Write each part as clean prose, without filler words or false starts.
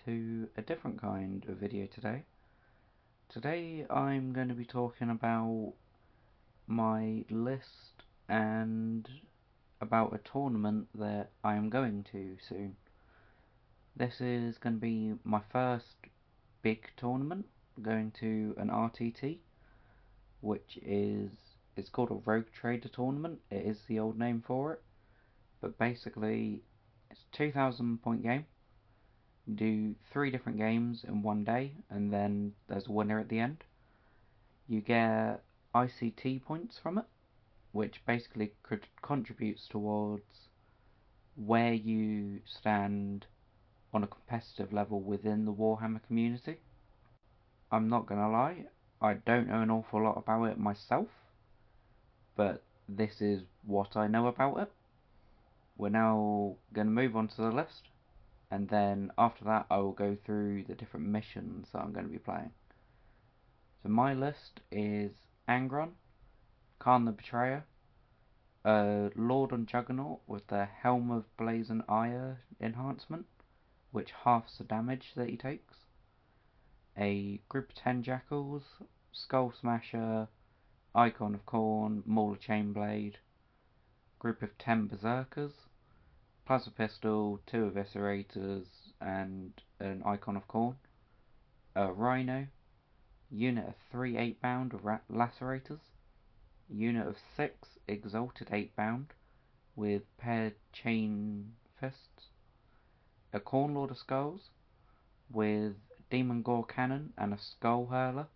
to a different kind of video today. Today I'm going to be talking about my list and about a tournament that I am going to soon. This is going to be my first big tournament, going to an RTT, which is it's called a Rogue Trader tournament. It is the old name for it, but basically it's a 2,000 point game. You do 3 different games in one day, and then there's a winner at the end. You get ICT points from it, which basically contributes towards where you stand on a competitive level within the Warhammer community. I'm not gonna lie, I don't know an awful lot about it myself, but this is what I know about it. We're now going to move on to the list, and then after that I will go through the different missions that I'm going to be playing. So my list is Angron, Khan the Betrayer, Lord on Juggernaut with the Helm of Blazing Ire enhancement, which halves the damage that he takes, a group of 10 Jackals, Skull Smasher, Icon of Khorne, Mauler Chainblade, group of 10 Berserkers, Plasma Pistol, 2 Eviscerators, and an Icon of Khorne, a Rhino, unit of 3 8-bound Lacerators, unit of 6 Exalted 8-bound with paired chain fists, a Khorne Lord of Skulls with Demon Gore Cannon and a Skull Hurler,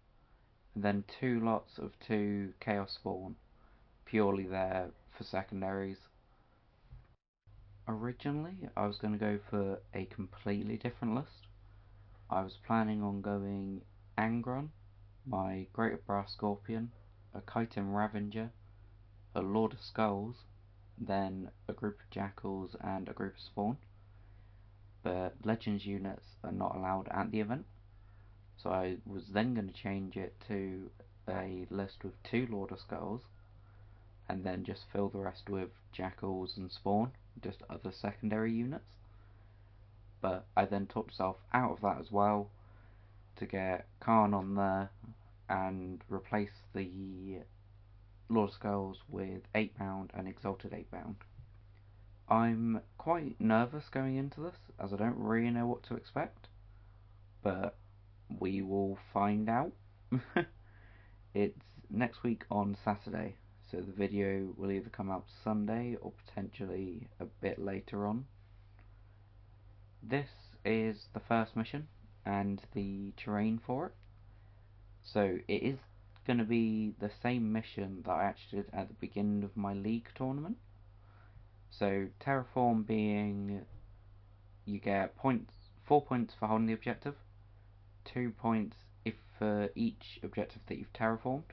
and then 2 lots of 2 Chaos Spawn, purely there for secondaries. Originally, I was going to go for a completely different list. I was planning on going Angron, my Greater Brass Scorpion, a Chitin Ravager, a Lord of Skulls, then a group of Jackals and a group of Spawn. But Legends units are not allowed at the event, so I was then going to change it to a list with 2 Lord of Skulls, and then just fill the rest with Jackals and Spawn, just other secondary units. But I then talked myself out of that as well to get Khan on there and replace the Lord of Skulls with 8-bound and Exalted 8-bound. I'm quite nervous going into this, as I don't really know what to expect, but we will find out. It's next week on Saturday, so the video will either come out Sunday or potentially a bit later on. This is the first mission and the terrain for it. So it is going to be the same mission that I actually did at the beginning of my league tournament. So terraform being you get 4 points for holding the objective, 2 points if for each objective that you've terraformed,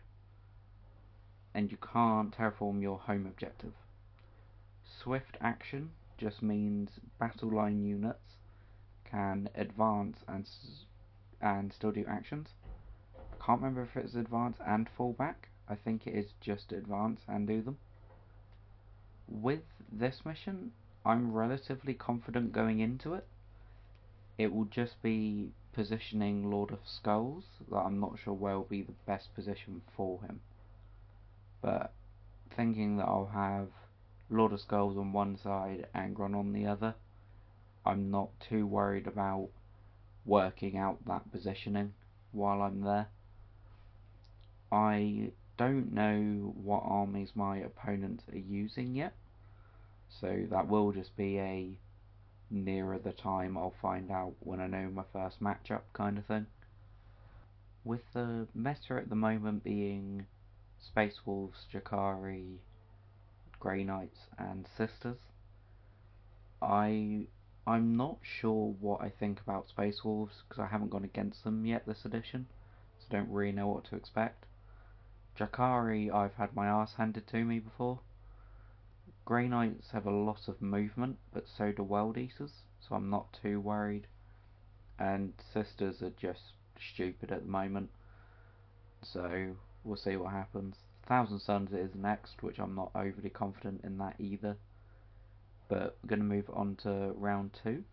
and you can't terraform your home objective. Swift action just means battle line units can advance and still do actions. I can't remember if it's advance and fall back. I think it is just advance and do them. With this mission, I'm relatively confident going into it. It will just be positioning Lord of Skulls that I'm not sure where will be the best position for him. But thinking that I'll have Lord of Skulls on one side, Angron on the other, I'm not too worried about working out that positioning while I'm there. I don't know what armies my opponents are using yet, so that will just be a nearer the time I'll find out when I know my first matchup kind of thing. With the meta at the moment being Space Wolves, Jakari, Grey Knights and Sisters, I'm not sure what I think about Space Wolves because I haven't gone against them yet this edition, so I don't really know what to expect. Jakari I've had my arse handed to me before. Grey Knights have a lot of movement, but so do World Eaters, so I'm not too worried. And Sisters are just stupid at the moment, so we'll see what happens. Thousand Suns is next, which I'm not overly confident in that either. But we're going to move on to round 2.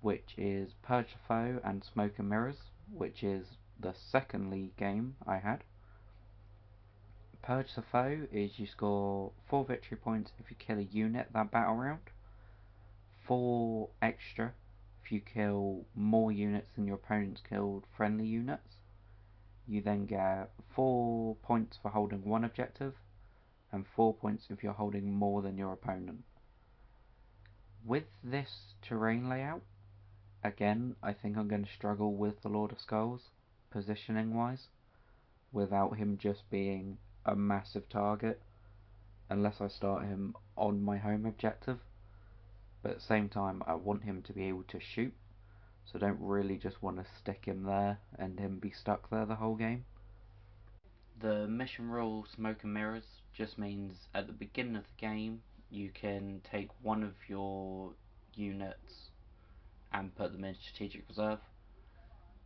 which is Purge the Foe and Smoke and Mirrors, which is the second league game I had. Purge the Foe is you score 4 victory points if you kill a unit that battle round, 4 extra if you kill more units than your opponent's killed friendly units. You then get 4 points for holding one objective, and 4 points if you're holding more than your opponent. With this terrain layout, again, I think I'm going to struggle with the Lord of Skulls, positioning wise, without him just being a massive target, unless I start him on my home objective. But at the same time, I want him to be able to shoot, so I don't really just want to stick him there and him be stuck there the whole game. The mission rule Smoke and Mirrors just means at the beginning of the game you can take one of your units and put them in strategic reserve.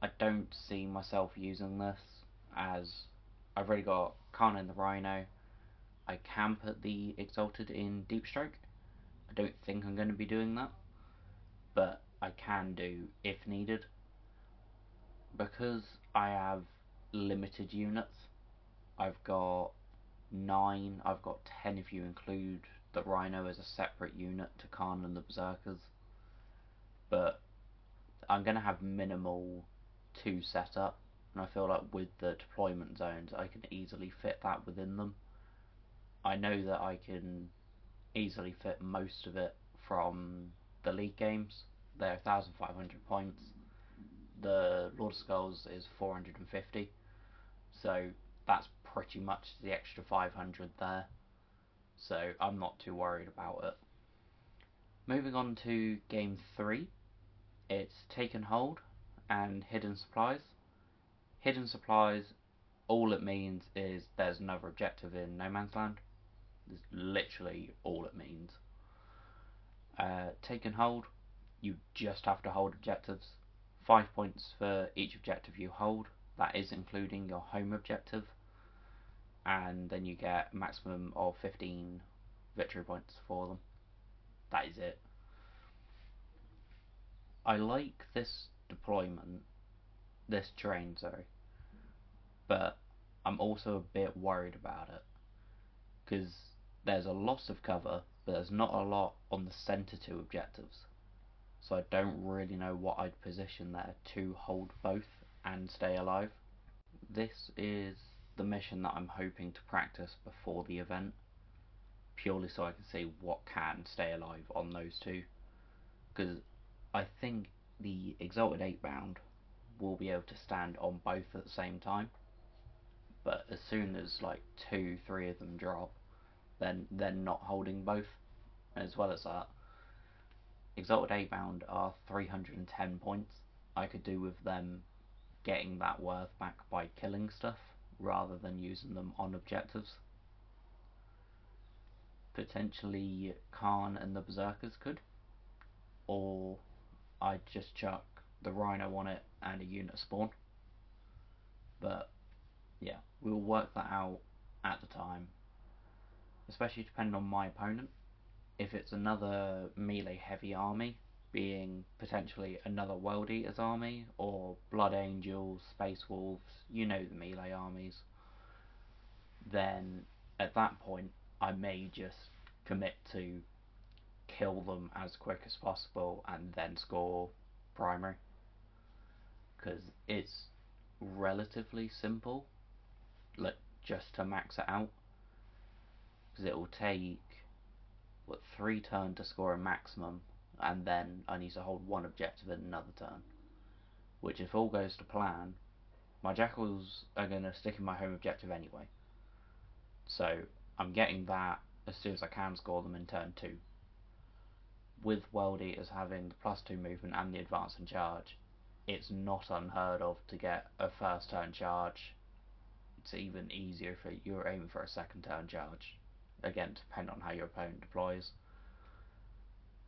I don't see myself using this, as I've already got Khan and the Rhino. I can put the Exalted in Deep Stroke. I don't think I'm going to be doing that, but I can do if needed. Because I have limited units, I've got 9, I've got 10 if you include the Rhino as a separate unit to Khan and the Berserkers, but I'm going to have minimal 2 setup, and I feel like with the deployment zones I can easily fit that within them. I know that I can easily fit most of it from the league games. They're 1,500 points. The Lord of Skulls is 450, so that's pretty much the extra 500 there, so I'm not too worried about it. Moving on to game 3, it's Take and Hold and Hidden Supplies. Hidden Supplies, all it means is there's another objective in No Man's Land. That's literally all it means. Take and Hold, you just have to hold objectives. 5 points for each objective you hold, that is including your home objective, and then you get a maximum of 15 victory points for them. That is it. I like this deployment, this terrain, sorry, but I'm also a bit worried about it, because there's a loss of cover, but there's not a lot on the centre 2 objectives, so I don't really know what I'd position there to hold both and stay alive. This is the mission that I'm hoping to practice before the event, purely so I can see what can stay alive on those 2, because I think the Exalted 8 bound will be able to stand on both at the same time, but as soon as like 2-3 of them drop, then they're not holding both. As well as that, Exalted 8 bound are 310 points. I could do with them getting that worth back by killing stuff rather than using them on objectives. Potentially Khan and the Berserkers could, or I'd just chuck the Rhino on it and a unit spawn. But yeah, we'll work that out at the time, especially depending on my opponent. If it's another melee heavy army, being potentially another World Eaters army, or Blood Angels, Space Wolves, you know the melee armies, then at that point I may just commit to kill them as quick as possible and then score primary, because it's relatively simple, like, just to max it out, because it will take 3 turns to score a maximum, and then I need to hold one objective in another turn, which if all goes to plan, my Jackals are going to stick in my home objective anyway, so I'm getting that as soon as I can score them in turn 2. With World Eaters having the +2 movement and the advance and charge, it's not unheard of to get a first turn charge. It's even easier if you're aiming for a second turn charge, again depending on how your opponent deploys.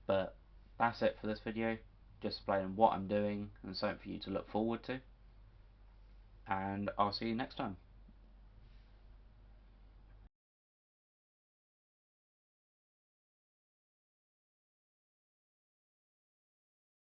But that's it for this video, just explaining what I'm doing and something for you to look forward to, and I'll see you next time.